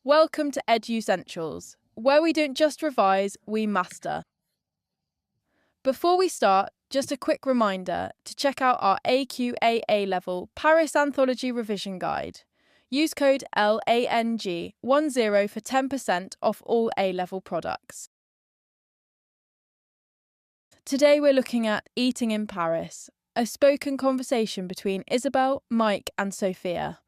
Welcome to EduCentials, where we don't just revise, we master. Before we start, just a quick reminder to check out our AQA A-Level Paris Anthology Revision Guide. Use code LANG10 for 10% off all A-Level products. Today we're looking at Eating in Paris, a spoken conversation between Isabelle, Mike and Sophia.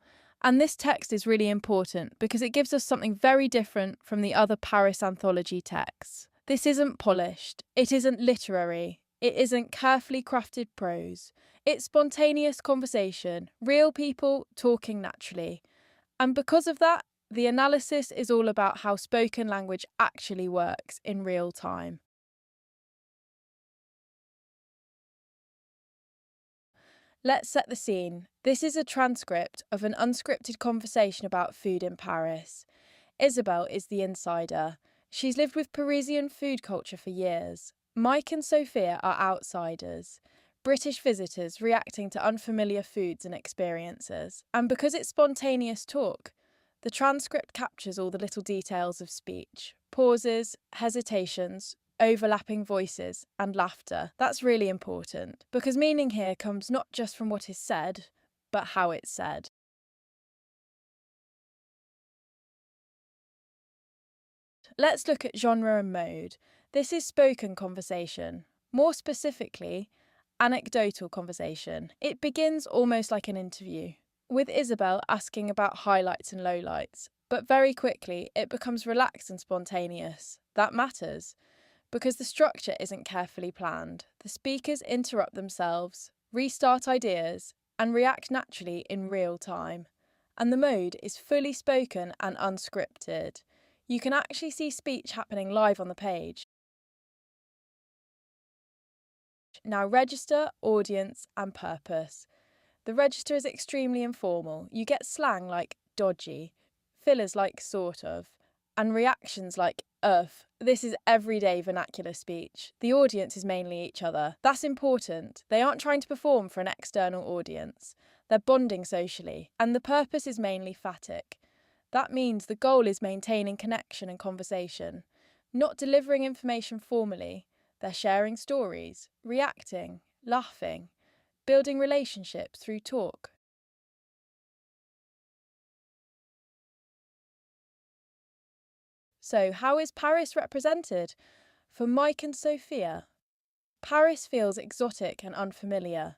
And this text is really important because it gives us something very different from the other Paris Anthology texts. This isn't polished, it isn't literary, it isn't carefully crafted prose. It's spontaneous conversation, real people talking naturally. And because of that, the analysis is all about how spoken language actually works in real time. Let's set the scene. This is a transcript of an unscripted conversation about food in Paris. Isabelle is the insider. She's lived with Parisian food culture for years. Mike and Sophia are outsiders, British visitors reacting to unfamiliar foods and experiences. And because it's spontaneous talk, the transcript captures all the little details of speech, pauses, hesitations, overlapping voices, and laughter. That's really important, because meaning here comes not just from what is said, but how it's said. Let's look at genre and mode. This is spoken conversation. More specifically, anecdotal conversation. It begins almost like an interview, with Isabelle asking about highlights and lowlights, but very quickly it becomes relaxed and spontaneous. That matters, because the structure isn't carefully planned. The speakers interrupt themselves, restart ideas, and react naturally in real time. And the mode is fully spoken and unscripted. You can actually see speech happening live on the page. Now register, audience, and purpose. The register is extremely informal. You get slang like dodgy, fillers like sort of, and reactions like This is everyday vernacular speech. The audience is mainly each other. That's important. They aren't trying to perform for an external audience. They're bonding socially. And the purpose is mainly phatic. That means the goal is maintaining connection and conversation, not delivering information formally. They're sharing stories, reacting, laughing, building relationships through talk. So, how is Paris represented? For Mike and Sophia, Paris feels exotic and unfamiliar.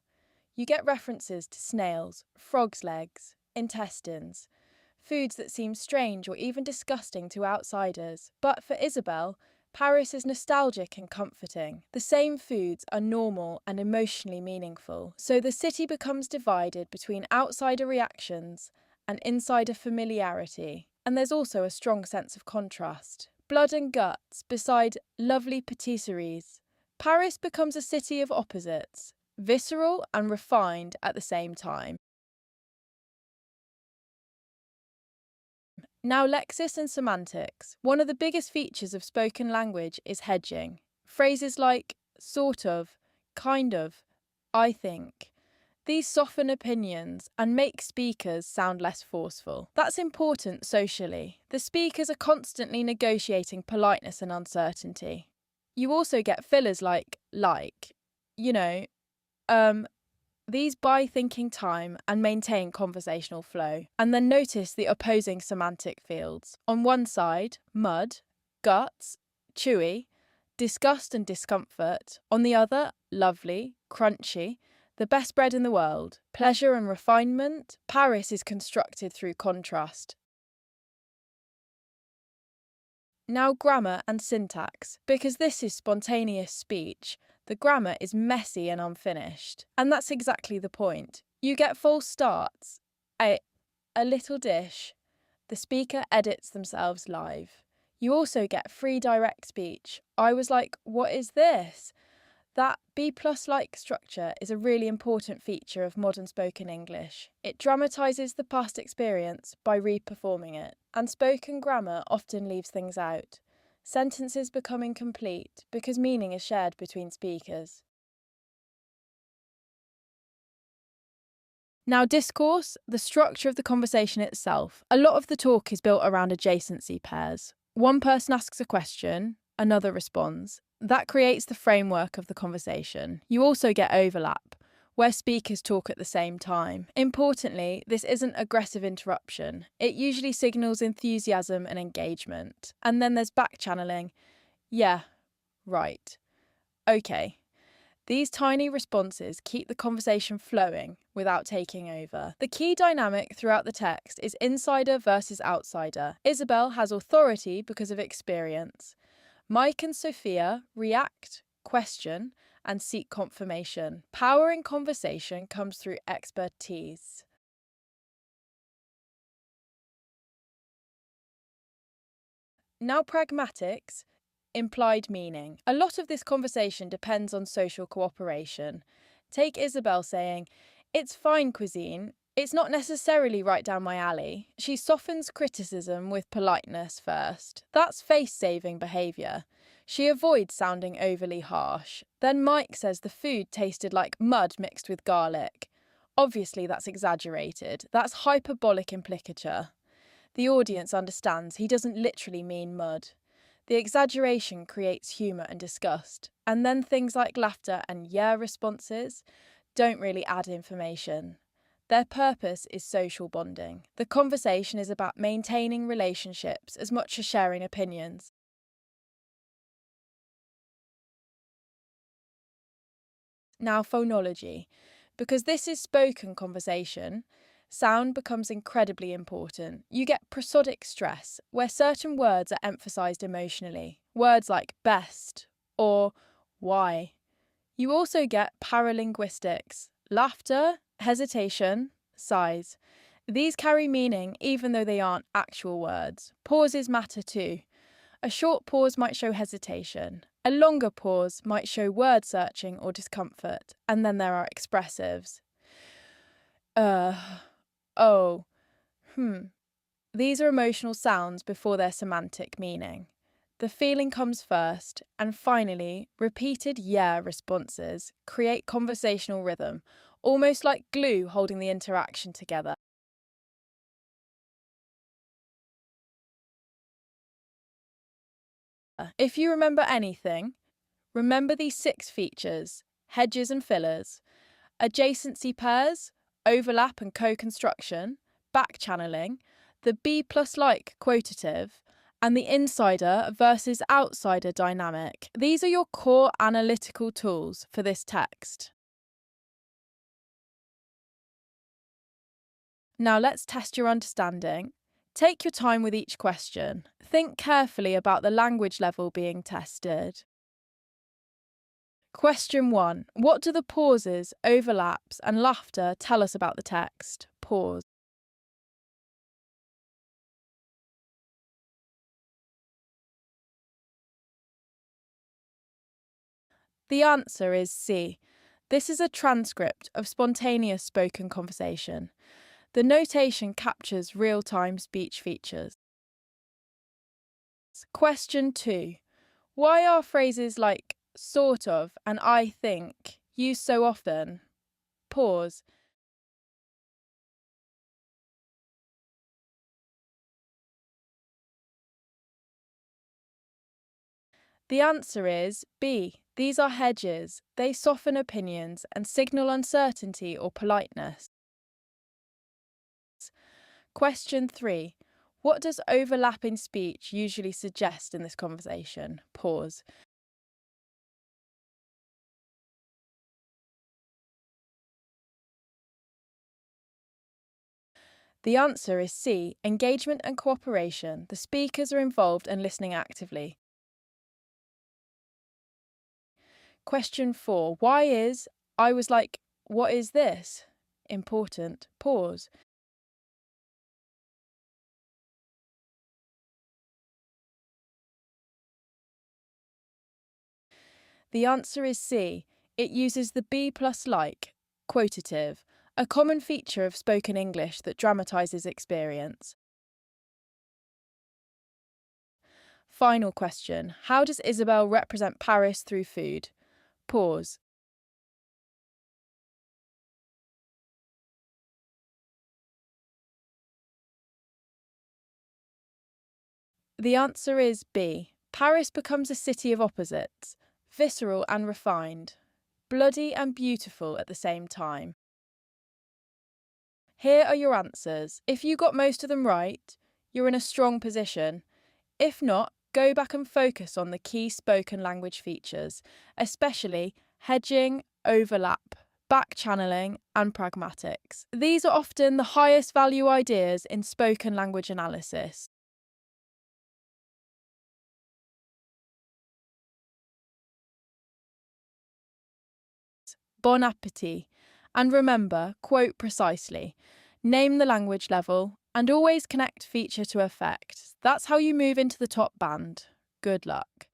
You get references to snails, frogs' legs, intestines, foods that seem strange or even disgusting to outsiders. But for Isabelle, Paris is nostalgic and comforting. The same foods are normal and emotionally meaningful. So the city becomes divided between outsider reactions and insider familiarity. And there's also a strong sense of contrast. Blood and guts beside lovely patisseries. Paris becomes a city of opposites, visceral and refined at the same time. Now, Lexis and semantics. One of the biggest features of spoken language is hedging. Phrases like sort of, kind of, I think. These soften opinions and make speakers sound less forceful. That's important socially. The speakers are constantly negotiating politeness and uncertainty. You also get fillers like, these buy thinking time and maintain conversational flow. And then notice the opposing semantic fields. On one side, mud, guts, chewy, disgust and discomfort. On the other, lovely, crunchy, the best bread in the world. Pleasure and refinement. Paris is constructed through contrast. Now grammar and syntax. Because this is spontaneous speech, the grammar is messy and unfinished. And that's exactly the point. You get false starts. A little dish. The speaker edits themselves live. You also get free direct speech. I was like, what is this? That B+-like structure is a really important feature of modern spoken English. It dramatises the past experience by re-performing it. And spoken grammar often leaves things out. Sentences become incomplete because meaning is shared between speakers. Now, discourse, the structure of the conversation itself. A lot of the talk is built around adjacency pairs. One person asks a question, another responds. That creates the framework of the conversation. You also get overlap, where speakers talk at the same time. Importantly, this isn't aggressive interruption. It usually signals enthusiasm and engagement. And then there's backchanneling. Yeah, right. Okay. These tiny responses keep the conversation flowing without taking over. The key dynamic throughout the text is insider versus outsider. Isabelle has authority because of experience. Mike and Sophia react, question, and seek confirmation. Power in conversation comes through expertise. Now, pragmatics, implied meaning. A lot of this conversation depends on social cooperation. Take Isabelle saying, "It's fine cuisine. It's not necessarily right down my alley." She softens criticism with politeness first. That's face-saving behaviour. She avoids sounding overly harsh. Then Mike says the food tasted like mud mixed with garlic. Obviously, that's exaggerated. That's hyperbolic implicature. The audience understands he doesn't literally mean mud. The exaggeration creates humour and disgust, and then things like laughter and yeah responses don't really add information. Their purpose is social bonding. The conversation is about maintaining relationships as much as sharing opinions. Now, phonology. Because this is spoken conversation, sound becomes incredibly important. You get prosodic stress, where certain words are emphasised emotionally. Words like best or why. You also get paralinguistics, laughter, hesitation, sighs. These carry meaning even though they aren't actual words. Pauses matter too. A short pause might show hesitation. A longer pause might show word searching or discomfort. And then there are expressives. Oh, These are emotional sounds before their semantic meaning. The feeling comes first, and finally, repeated yeah responses create conversational rhythm, almost like glue holding the interaction together. If you remember anything, remember these 6 features: hedges and fillers, adjacency pairs, overlap and co-construction, backchanneling, the be plus like quotative, and the insider versus outsider dynamic. These are your core analytical tools for this text. Now let's test your understanding. Take your time with each question. Think carefully about the language level being tested. Question 1. What do the pauses, overlaps, and laughter tell us about the text? Pause. The answer is C. This is a transcript of spontaneous spoken conversation. The notation captures real-time speech features. Question 2. Why are phrases like sort of and I think used so often? Pause. The answer is B. These are hedges. They soften opinions and signal uncertainty or politeness. Question 3. What does overlapping speech usually suggest in this conversation? Pause. The answer is C. Engagement and cooperation. The speakers are involved and listening actively. Question 4. Why is I was like, what is this? Important. Pause. The answer is C. It uses the be plus like, quotative, a common feature of spoken English that dramatises experience. Final question. How does Isabelle represent Paris through food? Pause. The answer is B. Paris becomes a city of opposites, visceral and refined, bloody and beautiful at the same time. Here are your answers. If you got most of them right, you're in a strong position. If not, go back and focus on the key spoken language features, especially hedging, overlap, backchannelling, and pragmatics. These are often the highest value ideas in spoken language analysis. Bon appétit. And remember, quote precisely, name the language level, and always connect feature to effect. That's how you move into the top band. Good luck.